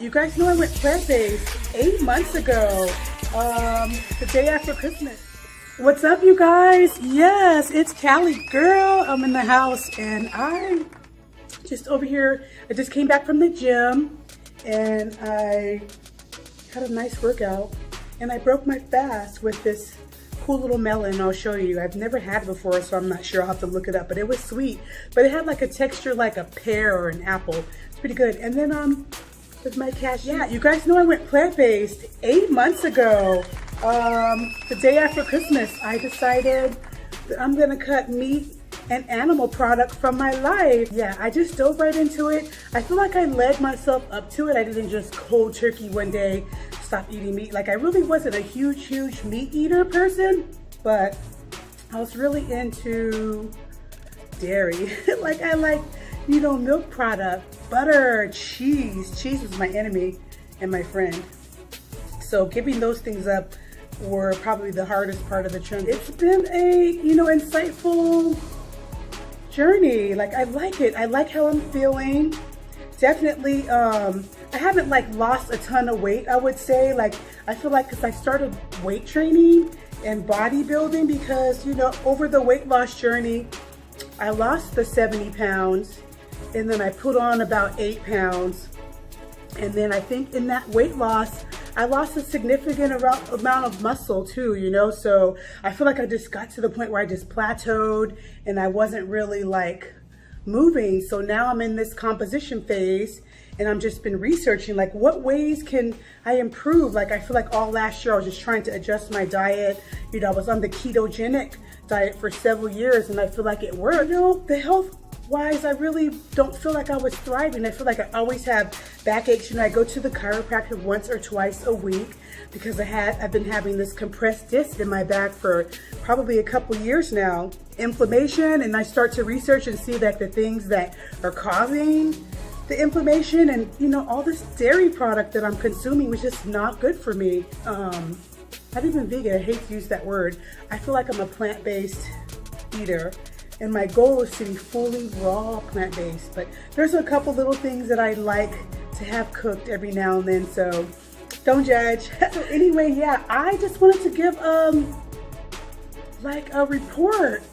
You guys know I went plant-based 8 months ago, the day after Christmas. What's up, you guys? Yes, it's Cali girl. I'm in the house and I'm just over here. I just came back from the gym and I had a nice workout and I broke my fast with this cool little melon. I'll show you. I've never had it before, so I'm not sure. I'll have to look it up, but it was sweet. But it had like a texture like a pear or an apple. It's pretty good. And then with my cashew. Yeah, you guys know I went plant-based 8 months ago. The day after Christmas, I decided that I'm gonna cut meat and animal product from my life. Yeah, I just dove right into it. I feel like I led myself up to it. I didn't just cold turkey one day stop eating meat. Like, I really wasn't a huge meat eater person, but I was really into dairy. Like, I like, you know, milk product, butter, cheese. Cheese was my enemy and my friend. So giving those things up were probably the hardest part of the journey. It's been a, you know, insightful journey. Like, I like it. I like how I'm feeling. Definitely, I haven't like lost a ton of weight, I would say. Like, I feel like because I started weight training and bodybuilding because, you know, over the weight loss journey, I lost the 70 pounds and then I put on about 8 pounds. And then I think in that weight loss, I lost a significant amount of muscle too, you know? So I feel like I just got to the point where I just plateaued and I wasn't really like moving. So now I'm in this composition phase and I'm just been researching like what ways can I improve. Like, I feel like all last year I was just trying to adjust my diet. You know, I was on the ketogenic diet for several years and I feel like it worked. You know, the health wise, I really don't feel like I was thriving. I feel like I always have backaches. You know, I go to the chiropractor once or twice a week because I've been having this compressed disc in my back for probably a couple years now. Inflammation, and I start to research and see that the things that are causing the inflammation and, you know, all this dairy product that I'm consuming was just not good for me. Not even vegan, I hate to use that word. I feel like I'm a plant-based eater. And my goal is to be fully raw plant-based, but there's a couple little things that I like to have cooked every now and then, so don't judge. So anyway, yeah, I just wanted to give like a report.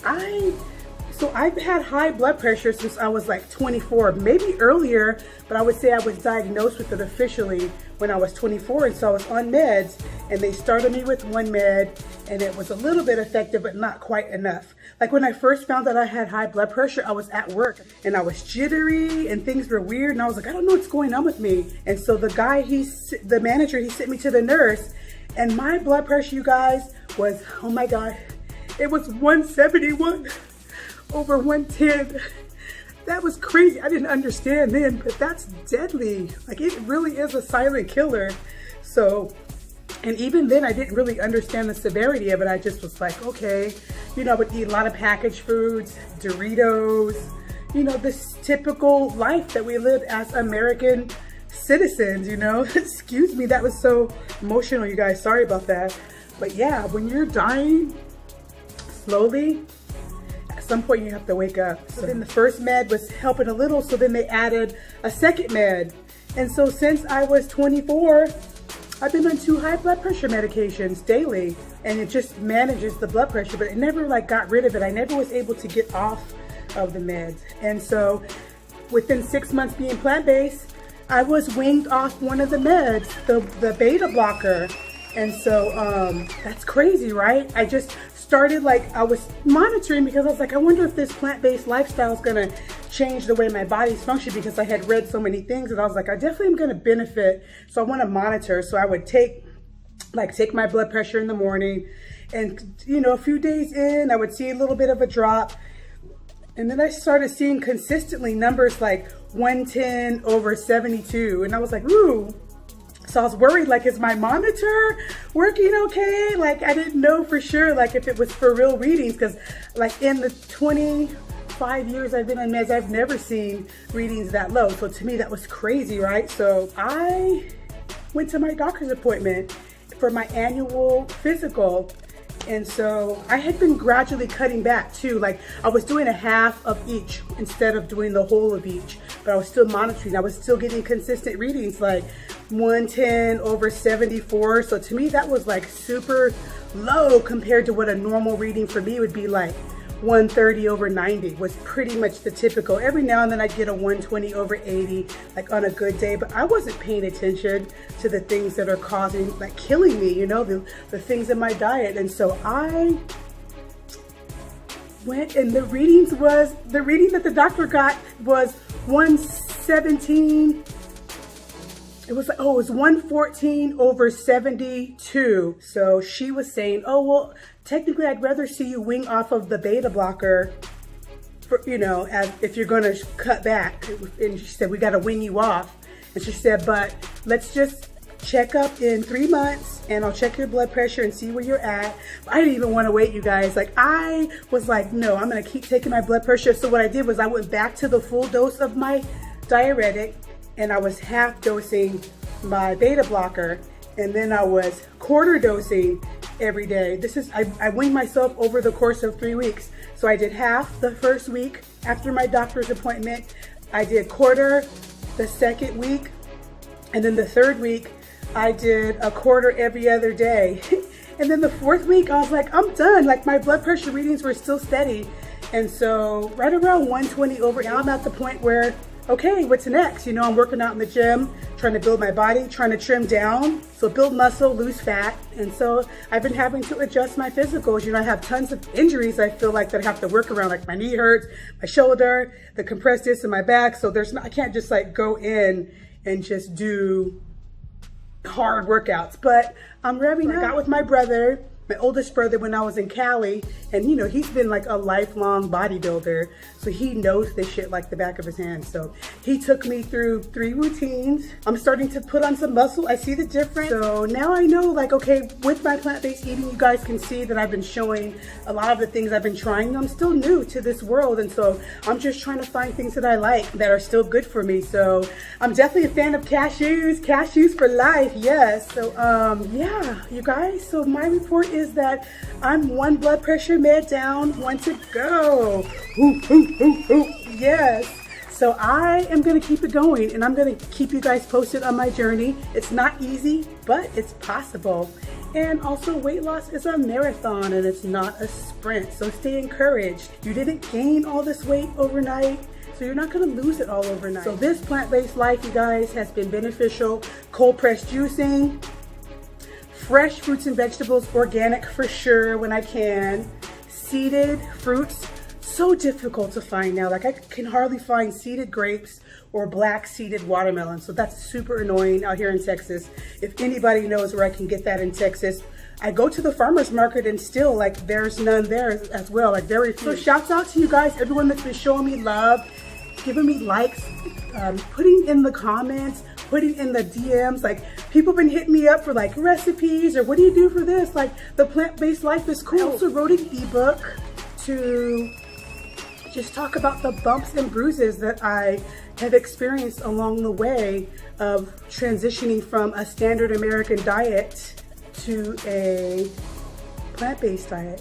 So I've had high blood pressure since I was like 24, maybe earlier, but I would say I was diagnosed with it officially when I was 24, and so I was on meds, and they started me with one med, and it was a little bit effective, but not quite enough. Like, when I first found that I had high blood pressure, I was at work, and I was jittery, and things were weird, and I was like, I don't know what's going on with me. And so the guy, the manager, he sent me to the nurse, and my blood pressure, you guys, was, oh my God, it was 171 over 110. That was crazy. I didn't understand then, but that's deadly. Like, it really is a silent killer. So, and even then I didn't really understand the severity of it. I just was like, okay, you know, I would eat a lot of packaged foods, Doritos, you know, this typical life that we live as American citizens, you know. Excuse me, that was so emotional, you guys. Sorry about that. But yeah, when you're dying slowly, at some point you have to wake up. So then the first med was helping a little, so then they added a second med. And so since I was 24, I've been on 2 high blood pressure medications daily, and it just manages the blood pressure, but it never like got rid of it. I never was able to get off of the meds. And so within 6 months being plant-based, I was winged off one of the meds, the beta blocker. And so that's crazy, right? I just started, like, I was monitoring because I was like, I wonder if this plant-based lifestyle is gonna change the way my body's function, because I had read so many things and I was like, I definitely am gonna benefit. So I wanna monitor. So I would take my blood pressure in the morning, and, you know, a few days in, I would see a little bit of a drop. And then I started seeing consistently numbers like 110 over 72. And I was like, ooh. So I was worried, like, is my monitor working okay? Like, I didn't know for sure, like, if it was for real readings, because, like, in the 25 years I've been on meds, I've never seen readings that low. So to me, that was crazy, right? So I went to my doctor's appointment for my annual physical. And so I had been gradually cutting back too. Like, I was doing a half of each instead of doing the whole of each, but I was still monitoring. I was still getting consistent readings, like 110/74. So to me, that was like super low compared to what a normal reading for me would be like. 130/90 was pretty much the typical. Every now and then I'd get a 120/80, like on a good day, but I wasn't paying attention to the things that are causing, like killing me, you know, the things in my diet. And so I went, and the reading that the doctor got was 117. It was like, oh, it was 114/72. So she was saying, oh, well, technically I'd rather see you wing off of the beta blocker, for, you know, as if you're gonna cut back. And she said, we gotta wing you off. And she said, but let's just check up in 3 months and I'll check your blood pressure and see where you're at. I didn't even wanna wait, you guys. Like, I was like, no, I'm gonna keep taking my blood pressure. So what I did was I went back to the full dose of my diuretic, and I was half dosing my beta blocker, and then I was quarter dosing every day. I weaned myself over the course of 3 weeks. So I did half the first week after my doctor's appointment. I did quarter the second week, and then the third week I did a quarter every other day. And then the fourth week I was like, I'm done. Like, my blood pressure readings were still steady. And so right around 120/, now I'm at the point where, okay, what's next? You know, I'm working out in the gym, trying to build my body, trying to trim down, so build muscle, lose fat. And so I've been having to adjust my physicals. You know, I have tons of injuries I feel like that I have to work around, like my knee hurts, my shoulder, the compressed disc in my back. So I can't just like go in and just do hard workouts. But I'm revving up. I got with my brother, my oldest brother, when I was in Cali, and you know, he's been like a lifelong bodybuilder, so he knows this shit like the back of his hand. So he took me through 3 routines. I'm starting to put on some muscle. I see the difference. So now I know, like, okay, with my plant-based eating, you guys can see that I've been showing a lot of the things I've been trying. I'm still new to this world, and so I'm just trying to find things that I like that are still good for me. So I'm definitely a fan of cashews for life, yes. So yeah, you guys, so my report is that I'm 1 blood pressure med down, 1 to go. Yes. So I am gonna keep it going, and I'm gonna keep you guys posted on my journey. It's not easy, but it's possible. And also, weight loss is a marathon and it's not a sprint. So stay encouraged. You didn't gain all this weight overnight, so you're not gonna lose it all overnight. So this plant-based life, you guys, has been beneficial. Cold pressed juicing, fresh fruits and vegetables, organic for sure when I can. Seeded fruits, so difficult to find now. Like, I can hardly find seeded grapes or black seeded watermelon. So that's super annoying out here in Texas. If anybody knows where I can get that in Texas, I go to the farmer's market and still, like, there's none there as well, like very few. So shouts out to you guys, everyone that's been showing me love, giving me likes, putting in the comments, putting in the DMs. Like, people been hitting me up for like recipes or what do you do for this? Like, the plant-based life is cool. I also wrote an ebook to just talk about the bumps and bruises that I have experienced along the way of transitioning from a standard American diet to a plant-based diet.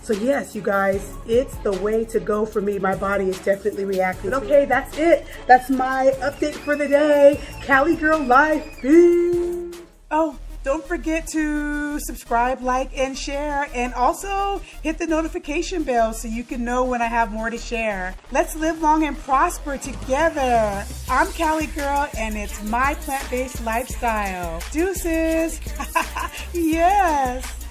So yes, you guys, it's the way to go for me. My body is definitely reacting. But okay, that's it. That's my update for the day. Cali Girl Life. Peace. Oh, don't forget to subscribe, like, and share. And also hit the notification bell so you can know when I have more to share. Let's live long and prosper together. I'm Cali Girl, and it's my plant-based lifestyle. Deuces. Yes.